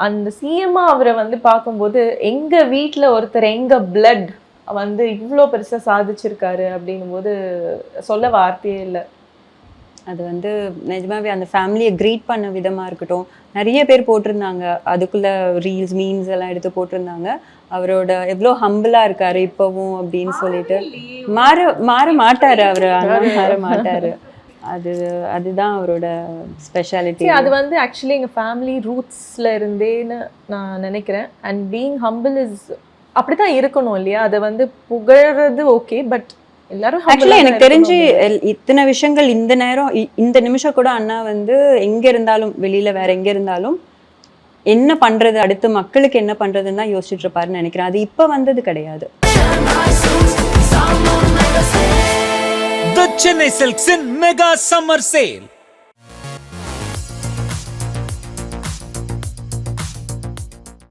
அந்த சிஎம்மா அவரை வந்து பார்க்கும்போது எங்க வீட்ல ஒருத்தர் எங்க பிளட் வந்து இவ்வளோ பெருசா சாதிச்சிருக்காரு அப்படின்னும் போது சொல்ல வார்த்தையே இல்லை. அது வந்து நிஜமாவே அந்த ஃபேமிலியை க்ரீட் பண்ண விதமாக இருக்கட்டும், நிறைய பேர் போட்டிருந்தாங்க. அதுக்குள்ள ரீல்ஸ் மீம்ஸ் எல்லாம் எடுத்து போட்டிருந்தாங்க. அவரோட எவ்வளோ ஹம்பிளாக இருக்காரு இப்போவும் அப்படின்னு சொல்லிட்டு. மாற மாற மாட்டாரு அவர், ஆனால் மாற மாட்டாரு. அதுதான் அவரோட ஸ்பெஷாலிட்டி. அது வந்து ஆக்சுவலி எங்கள் ஃபேமிலி ரூட்ஸில் இருந்தேன்னு நான் நினைக்கிறேன். அண்ட் பீயிங் ஹம்பிள் இஸ் அப்படி தான் இருக்கணும் இல்லையா? அதை வந்து புகழ்றது ஓகே, பட் எல்லாரும் ஆக்சுவலி எனக்கு தெரிஞ்சு இத்தனை விஷயங்கள் இந்த நேரம் இந்த நிமிஷம் கூட அண்ணா வந்து எங்க இருந்தாலும் வெளியில வேற எங்க இருந்தாலும் என்ன பண்றது, அடுத்து மக்களுக்கு என்ன பண்றதுன்னு தான் யோசிச்சுட்டு இருப்பாருன்னு நினைக்கிறேன். அது இப்ப வந்தது கிடையாது. The Chennai Silks in Mega Summer Sale.